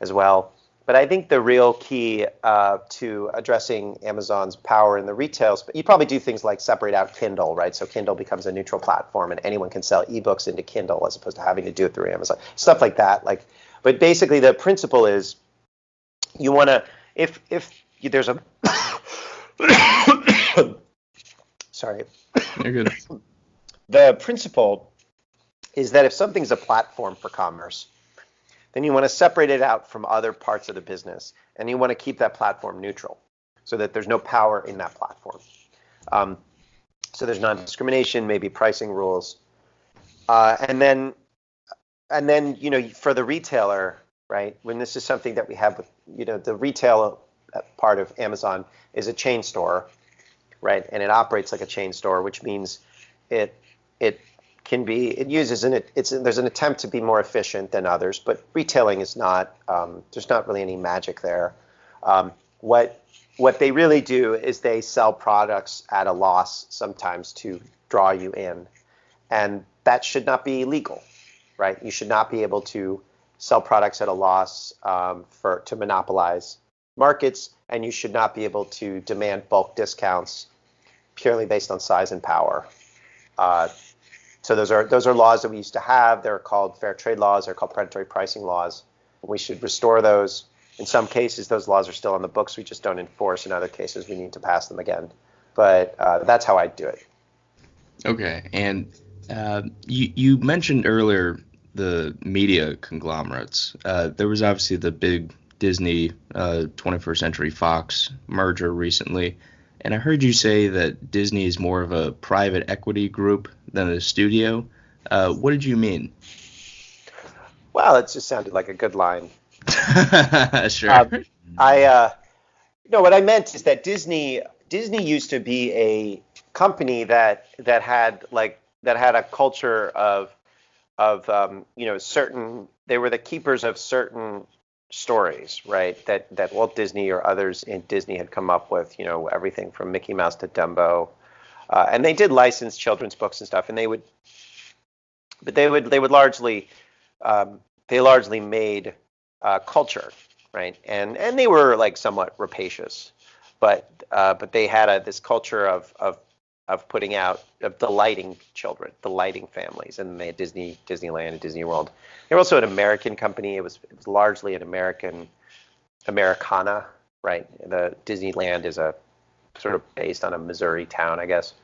as well. But I think the real key to addressing Amazon's power in the retail space, you probably do things like separate out Kindle, right? So Kindle becomes a neutral platform, and anyone can sell ebooks into Kindle as opposed to having to do it through Amazon. Stuff like that. But basically, the principle is you want to, if there's a sorry, You're good. the principle is that if something's a platform for commerce, then you want to separate it out from other parts of the business, and you want to keep that platform neutral so that there's no power in that platform. So there's non-discrimination, maybe pricing rules, and then for the retailer, right? When this is something that we have with the retail part of Amazon is a chain store, right? And it operates like a chain store, which means there's an attempt to be more efficient than others, but retailing is not, there's not really any magic there. What they really do is they sell products at a loss sometimes to draw you in, and that should not be legal, right? You should not be able to sell products at a loss to monopolize markets, and you should not be able to demand bulk discounts purely based on size and power. So those are laws that we used to have. They're called fair trade laws. They're called predatory pricing laws. We should restore those. In some cases, those laws are still on the books. We just don't enforce. In other cases, we need to pass them again. But that's how I do it. Okay, and you mentioned earlier the media conglomerates. There was obviously the big Disney 21st Century Fox merger recently. And I heard you say that Disney is more of a private equity group than a studio. What did you mean? Well, it just sounded like a good line. Sure. What I meant is that Disney used to be a company that had a culture of certain. They were the keepers of certain stories, right? That Walt Disney or others in Disney had come up with, everything from Mickey Mouse to Dumbo, and they did license children's books and stuff, and they largely made culture, right? And they were like somewhat rapacious, but they had this culture of putting out, of delighting children, delighting families, and they had Disneyland and Disney World. They were also an American company. It was largely an Americana, right? The Disneyland is a sort of based on a Missouri town, I guess.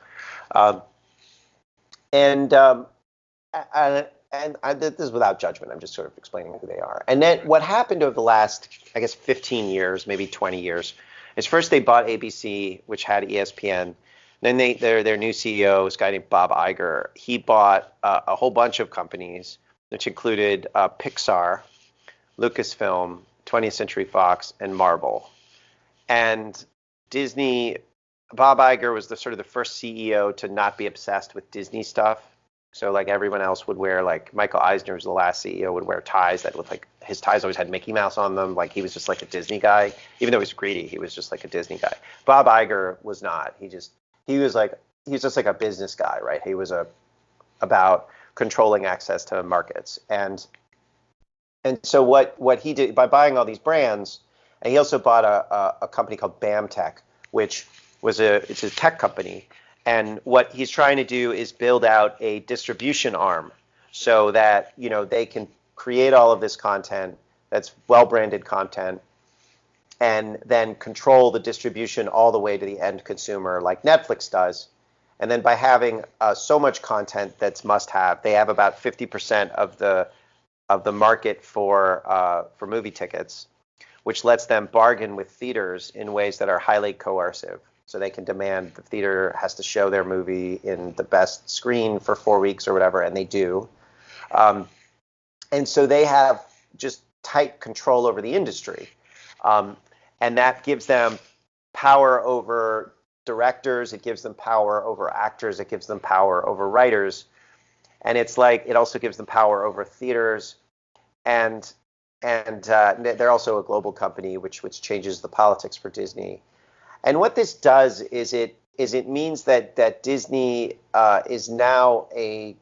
This is without judgment. I'm just sort of explaining who they are. And then what happened over the last, I guess, 15 years, maybe 20 years, is first they bought ABC, which had ESPN. Then their new CEO, this guy named Bob Iger, he bought a whole bunch of companies, which included Pixar, Lucasfilm, 20th Century Fox, and Marvel. And Bob Iger was the first CEO to not be obsessed with Disney stuff. So like everyone else would wear, like Michael Eisner was the last CEO, would wear ties that looked like, his ties always had Mickey Mouse on them. Like he was just like a Disney guy. Even though he was greedy, he was just like a Disney guy. Bob Iger was not. He was just like a business guy, right? He was about controlling access to markets. And so what he did by buying all these brands, and he also bought a company called BAMTech, which it's a tech company. And what he's trying to do is build out a distribution arm so that, they can create all of this content that's well-branded content and then control the distribution all the way to the end consumer like Netflix does. And then by having so much content that's must-have, they have about 50% of the market for movie tickets, which lets them bargain with theaters in ways that are highly coercive. So they can demand the theater has to show their movie in the best screen for 4 weeks or whatever, and they do. And so they have just tight control over the industry. And that gives them power over directors, it gives them power over actors, it gives them power over writers. And it's like, it also gives them power over theaters. And they're also a global company, which changes the politics for Disney. And what this does is it means that Disney is now a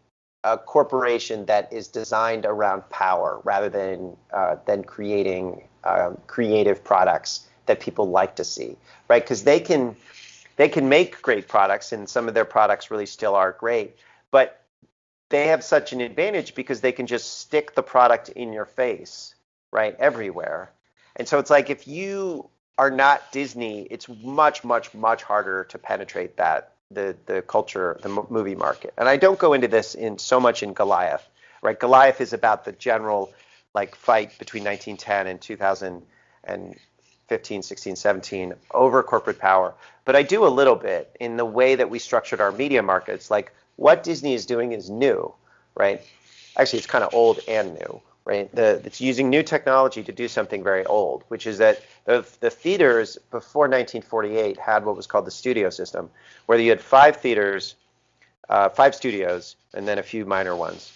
corporation that is designed around power rather than creating creative products that people like to see, right? Because they can make great products, and some of their products really still are great, but they have such an advantage because they can just stick the product in your face, right, everywhere. And so it's like, if you are not Disney, it's much, much, much harder to penetrate the culture, the movie market. And I don't go into this in so much in Goliath, right? Goliath is about the general like fight between 1910 and 2015, 16, 17 over corporate power. But I do a little bit in the way that we structured our media markets. Like, what Disney is doing is new, right? Actually, it's kind of old and new, right? It's using new technology to do something very old, which is that the theaters before 1948 had what was called the studio system, where you had 5 theaters, 5 studios, and then a few minor ones.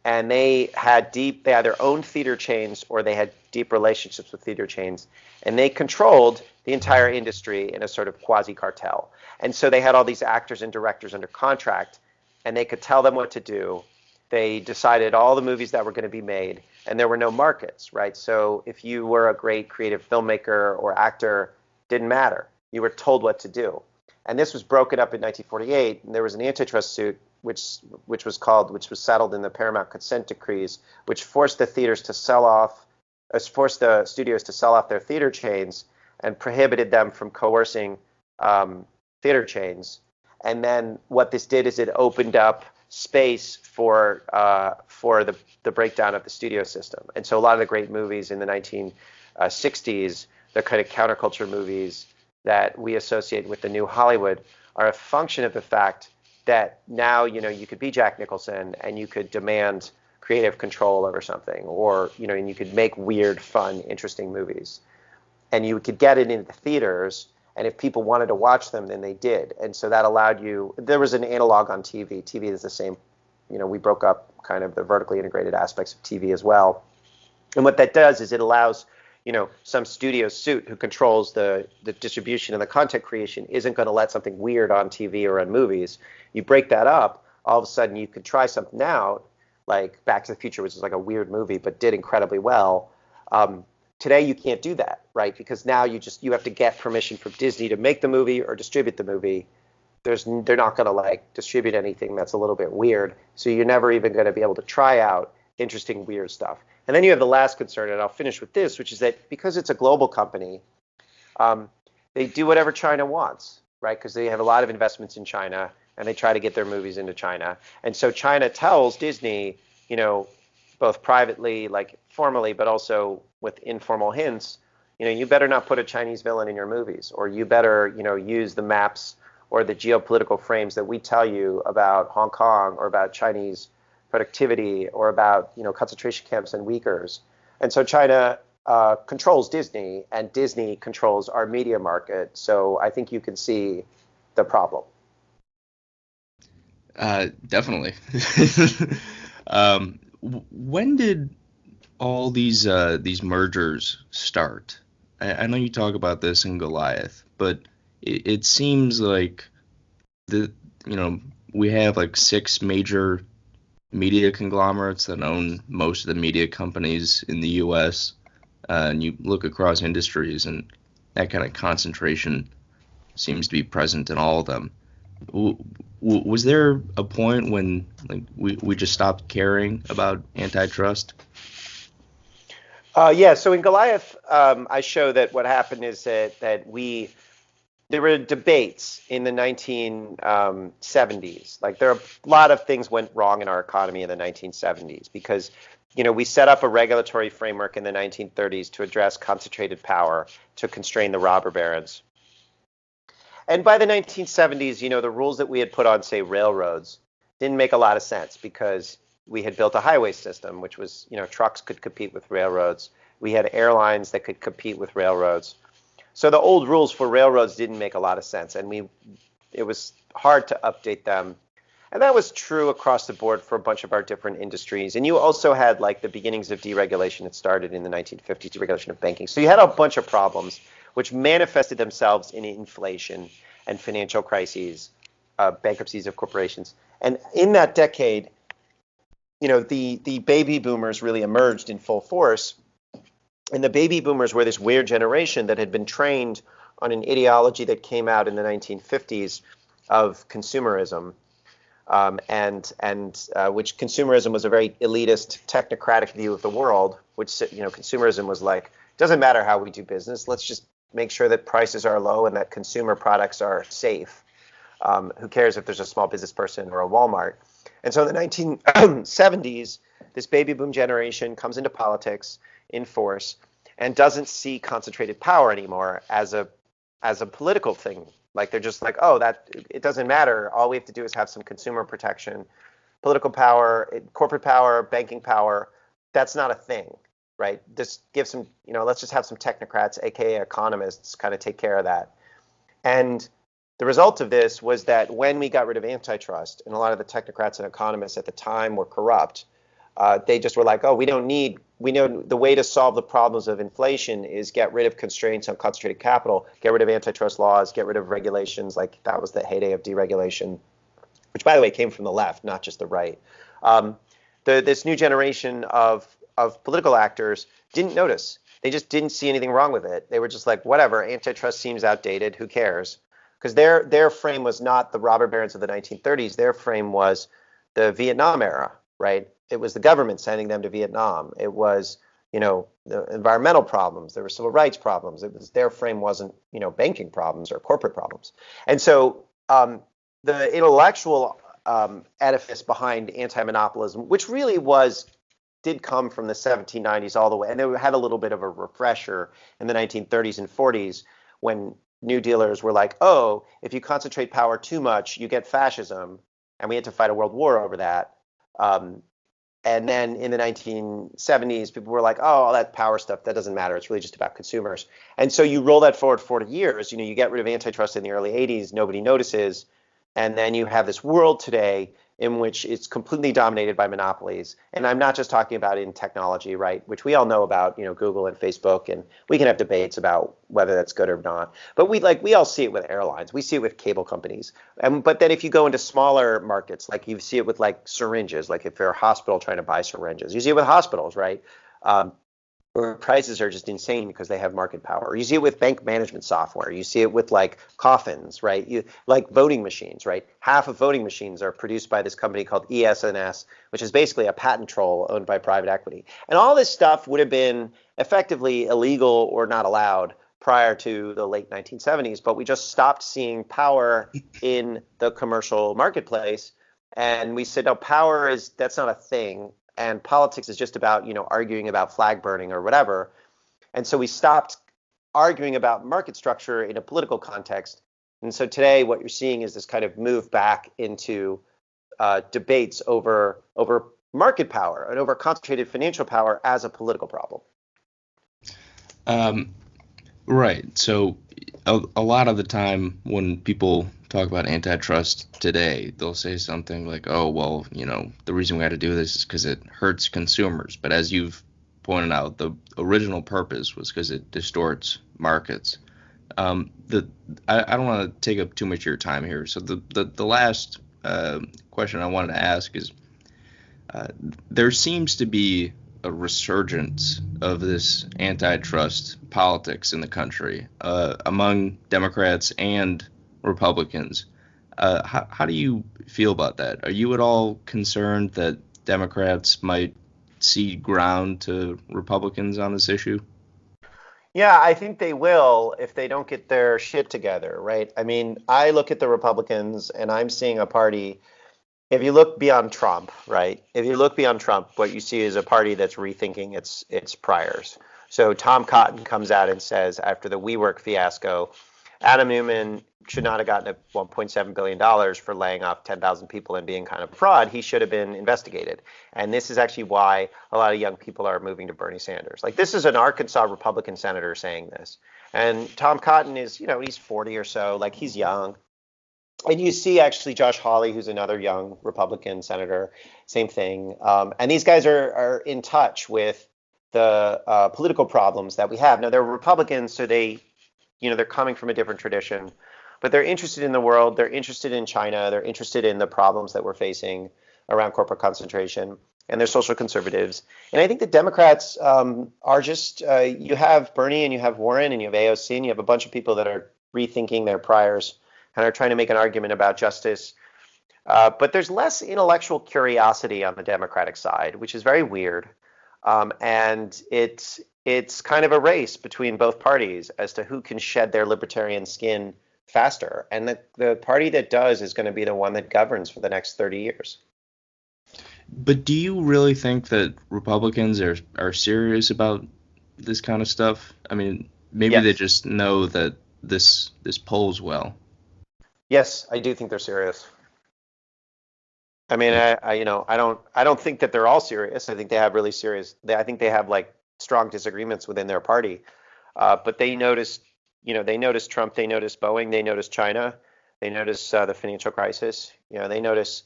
And they had their own theater chains, or they had deep relationships with theater chains, and they controlled the entire industry in a sort of quasi-cartel. And so they had all these actors and directors under contract, and they could tell them what to do. They decided all the movies that were going to be made, and there were no markets, right? So if you were a great creative filmmaker or actor, didn't matter. You were told what to do. And this was broken up in 1948, and there was an antitrust suit which was settled in the Paramount consent decrees, which forced the studios to sell off their theater chains and prohibited them from coercing theater chains. And then what this did is it opened up space for the breakdown of the studio system. And so a lot of the great movies in the 1960s, the kind of counterculture movies that we associate with the new Hollywood, are a function of the fact that now, you could be Jack Nicholson and you could demand creative control over something, or, and you could make weird, fun, interesting movies. And you could get it into the theaters, and if people wanted to watch them, then they did. And so that allowed there was an analog on TV. TV is the same, we broke up kind of the vertically integrated aspects of TV as well. And what that does is it allows, some studio suit who controls the distribution and the content creation isn't going to let something weird on TV or on movies. You break that up, all of a sudden you could try something out, like Back to the Future, which is like a weird movie, but did incredibly well. Today you can't do that, right? Because now you have to get permission from Disney to make the movie or distribute the movie. They're not going to distribute anything that's a little bit weird. So you're never even going to be able to try out interesting, weird stuff. And then you have the last concern, and I'll finish with this, which is that because it's a global company, they do whatever China wants, right? Because they have a lot of investments in China, and they try to get their movies into China. And so China tells Disney, both privately, like formally, but also with informal hints, you better not put a Chinese villain in your movies, or you better, use the maps or the geopolitical frames that we tell you about Hong Kong or about Chinese productivity or about, concentration camps and Uyghurs. And so China controls Disney, and Disney controls our media market. So I think you can see the problem. Definitely. When did all these mergers start? I know you talk about this in Goliath, but it seems like we have like 6 major media conglomerates that own most of the media companies in the U.S. And you look across industries, and that kind of concentration seems to be present in all of them. Was there a point when we just stopped caring about antitrust? Yeah. So in Goliath, I show that what happened is that there were debates in the 1970s. Like, there are a lot of things went wrong in our economy in the 1970s because, we set up a regulatory framework in the 1930s to address concentrated power, to constrain the robber barons. And by the 1970s, the rules that we had put on, say, railroads, didn't make a lot of sense because we had built a highway system, which was, trucks could compete with railroads. We had airlines that could compete with railroads. So the old rules for railroads didn't make a lot of sense, and it was hard to update them. And that was true across the board for a bunch of our different industries. And you also had like the beginnings of deregulation that started in the 1950s, deregulation of banking. So you had a bunch of problems which manifested themselves in inflation and financial crises, bankruptcies of corporations. And in that decade, the baby boomers really emerged in full force. And the baby boomers were this weird generation that had been trained on an ideology that came out in the 1950s of consumerism. Which consumerism was a very elitist, technocratic view of the world, which, consumerism was like, doesn't matter how we do business, let's just make sure that prices are low and that consumer products are safe. Who cares if there's a small business person or a Walmart? And so in the 1970s, this baby boom generation comes into politics in force and doesn't see concentrated power anymore as a political thing. Like they're just like, oh, that it doesn't matter. All we have to do is have some consumer protection, political power, corporate power, banking power. That's not a thing, right? Just give some, let's just have some technocrats, aka economists, kind of take care of that. And the result of this was that when we got rid of antitrust, and a lot of the technocrats and economists at the time were corrupt, they just were like, oh, we know the way to solve the problems of inflation is get rid of constraints on concentrated capital, get rid of antitrust laws, get rid of regulations. Like that was the heyday of deregulation, which, by the way, came from the left, not just the right. This new generation of political actors didn't notice. They just didn't see anything wrong with it. They were just like, whatever, antitrust seems outdated. Who cares? Because their frame was not the robber barons of the 1930s. Their frame was the Vietnam era, right? It was the government sending them to Vietnam. It was, the environmental problems. There were civil rights problems. It was their frame wasn't, banking problems or corporate problems. And so the intellectual edifice behind anti-monopolism, which really did come from the 1790s all the way, and they had a little bit of a refresher in the 1930s and 40s when New Dealers were like, oh, if you concentrate power too much, you get fascism, and we had to fight a world war over that. And then in the 1970s, people were like, oh, all that power stuff, that doesn't matter. It's really just about consumers. And so you roll that forward 40 years, you get rid of antitrust in the early 80s, nobody notices. And then you have this world today in which it's completely dominated by monopolies. And I'm not just talking about in technology, right, which we all know about, Google and Facebook, and we can have debates about whether that's good or not. But we all see it with airlines. We see it with cable companies. But then if you go into smaller markets, like you see it with like syringes, like if you're a hospital trying to buy syringes, you see it with hospitals, right? Where prices are just insane because they have market power. You see it with bank management software. You see it with like coffins, right? Like voting machines, right? Half of voting machines are produced by this company called ES&S, which is basically a patent troll owned by private equity. And all this stuff would have been effectively illegal or not allowed prior to the late 1970s, but we just stopped seeing power in the commercial marketplace. And we said, no, that's not a thing. And politics is just about, arguing about flag burning or whatever. And so we stopped arguing about market structure in a political context. And so today what you're seeing is this kind of move back into debates over market power and over concentrated financial power as a political problem. Right. So a lot of the time when people talk about antitrust today, they'll say something like, oh, well, the reason we had to do this is because it hurts consumers. But as you've pointed out, the original purpose was because it distorts markets. I don't want to take up too much of your time here. So the last question I wanted to ask is, there seems to be a resurgence of this antitrust politics in the country among Democrats and Republicans. How do you feel about that? Are you at all concerned that Democrats might cede ground to Republicans on this issue? Yeah, I think they will if they don't get their shit together, right? I mean, I look at the Republicans and I'm seeing a party. If you look beyond Trump, right? If you look beyond Trump, what you see is a party that's rethinking its priors. So Tom Cotton comes out and says, after the WeWork fiasco, Adam Newman should not have gotten $1.7 billion for laying off 10,000 people and being kind of a fraud. He should have been investigated. And this is actually why a lot of young people are moving to Bernie Sanders. Like, this is an Arkansas Republican senator saying this. And Tom Cotton is, he's 40 or so, like, he's young. And you see actually Josh Hawley, who's another young Republican senator, same thing. And these guys are in touch with the political problems that we have. Now, they're Republicans, so they're coming from a different tradition, but they're interested in the world. They're interested in China. They're interested in the problems that we're facing around corporate concentration, and they're social conservatives. And I think the Democrats are just, you have Bernie and you have Warren and you have AOC and you have a bunch of people that are rethinking their priors and are trying to make an argument about justice. But there's less intellectual curiosity on the Democratic side, which is very weird. And it's kind of a race between both parties as to who can shed their libertarian skin faster. And the party that does is going to be the one that governs for the next 30 years. But do you really think that Republicans are serious about this kind of stuff? I mean, maybe Yes. they just know that this polls well. Yes, I do think they're serious. I mean, I don't think that they're all serious. I think they have really serious. I think they have like strong disagreements within their party. But they noticed Trump, they noticed Boeing, they noticed China, they noticed the financial crisis. They notice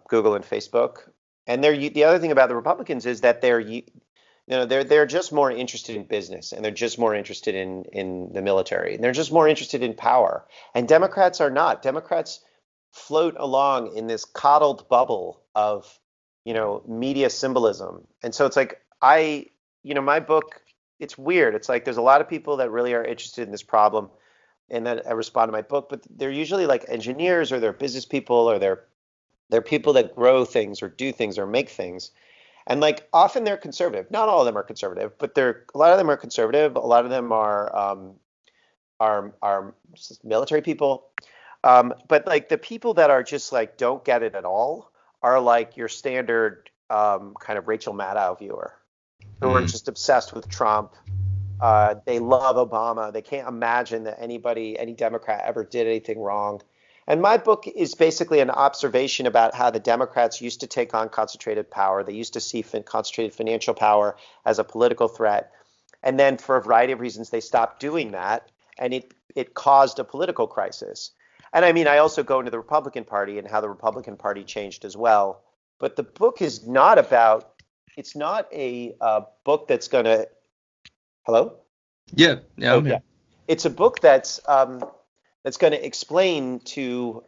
Google and Facebook. And the other thing about the Republicans is that they're just more interested in business, and they're just more interested in the military, and they're just more interested in power. And Democrats are not. Democrats float along in this coddled bubble of media symbolism. And so it's like my book, it's weird. It's like there's a lot of people that really are interested in this problem and that I respond to my book, but they're usually like engineers or they're business people or they're people that grow things or do things or make things. And like often they're conservative. Not all of them are conservative, but a lot of them are conservative. A lot of them are military people. But like the people that are just like don't get it at all are like your standard kind of Rachel Maddow viewer who are just obsessed with Trump. They love Obama. They can't imagine that any Democrat ever did anything wrong. And my book is basically an observation about how the Democrats used to take on concentrated power. They used to see concentrated financial power as a political threat. And then for a variety of reasons, they stopped doing that. And it caused a political crisis. And I mean, I also go into the Republican Party and how the Republican Party changed as well. But the book is not it's not a book that's going to, hello? Yeah, I'm here. It's a book that's going to explain to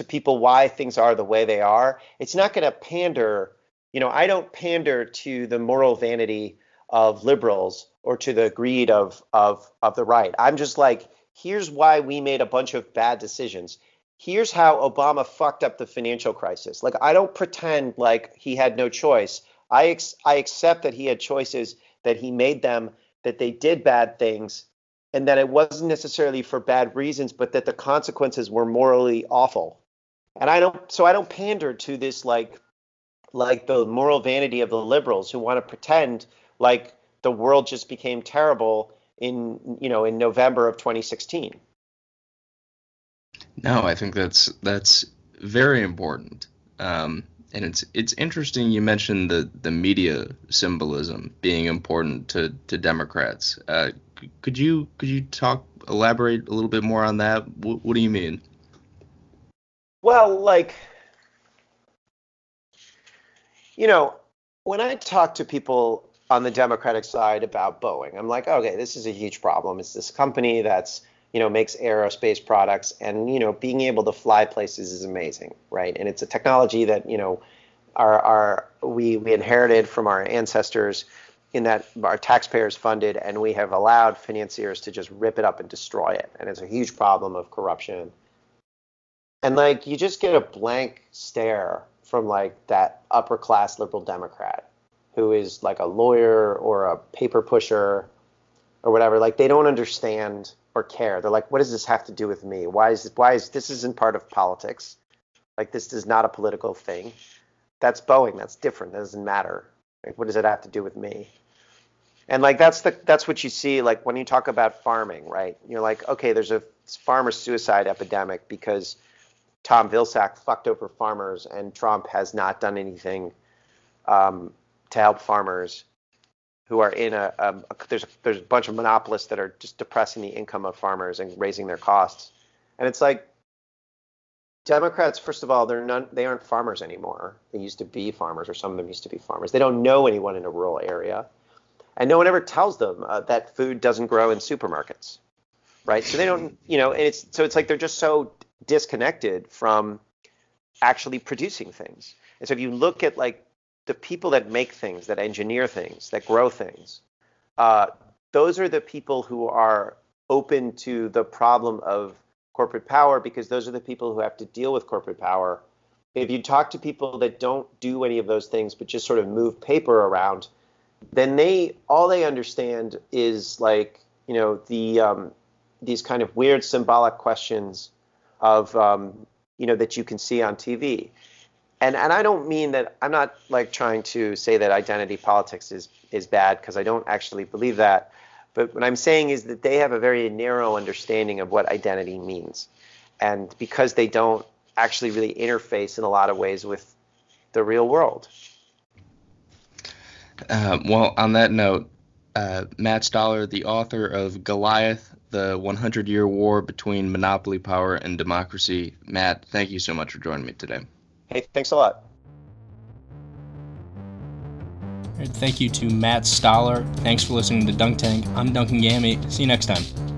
people why things are the way they are. It's not going to pander. I don't pander to the moral vanity of liberals or to the greed of the right. I'm just like, here's why we made a bunch of bad decisions. Here's how Obama fucked up the financial crisis. Like, I don't pretend like he had no choice. I accept that he had choices, that he made them, that they did bad things, and that it wasn't necessarily for bad reasons, but that the consequences were morally awful. And I don't pander to this like the moral vanity of the liberals who want to pretend like the world just became terrible in November of 2016. No, I think that's very important. And it's interesting you mentioned the media symbolism being important to Democrats. Could you elaborate a little bit more on that? What do you mean? Well, like, when I talk to people on the Democratic side about Boeing, I'm like, okay, this is a huge problem. It's this company that's, makes aerospace products, and, being able to fly places is amazing, right? And it's a technology that, we inherited from our ancestors, in that our taxpayers funded, and we have allowed financiers to just rip it up and destroy it. And it's a huge problem of corruption. And like, you just get a blank stare from like that upper class liberal Democrat who is like a lawyer or a paper pusher or whatever. Like, they don't understand or care. They're like, what does this have to do with me? Why is this isn't part of politics? Like, this is not a political thing. That's Boeing. That's different. That doesn't matter. Like, what does it have to do with me? And like that's what you see like when you talk about farming, right? You're like, okay, there's a farmer suicide epidemic because Tom Vilsack fucked over farmers, and Trump has not done anything to help farmers who are in there's a bunch of monopolists that are just depressing the income of farmers and raising their costs. And it's like Democrats, first of all, they aren't farmers anymore. They used to be farmers, or some of them used to be farmers. They don't know anyone in a rural area, and no one ever tells them that food doesn't grow in supermarkets, right? So they don't, and it's like they're just so disconnected from actually producing things. And so if you look at like the people that make things, that engineer things, that grow things, those are the people who are open to the problem of corporate power, because those are the people who have to deal with corporate power. If you talk to people that don't do any of those things but just sort of move paper around, then all they understand is like these kind of weird symbolic questions of that you can see on TV. And I don't mean that. I'm not like trying to say that identity politics is bad, because I don't actually believe that. But what I'm saying is that they have a very narrow understanding of what identity means. And because they don't actually really interface in a lot of ways with the real world. Well, on that note, Matt Stoller, the author of Goliath, the 100-Year War Between Monopoly Power and Democracy. Matt, thank you so much for joining me today. Hey, thanks a lot. All right, thank you to Matt Stoller. Thanks for listening to Dunk Tank. I'm Duncan Gammy. See you next time.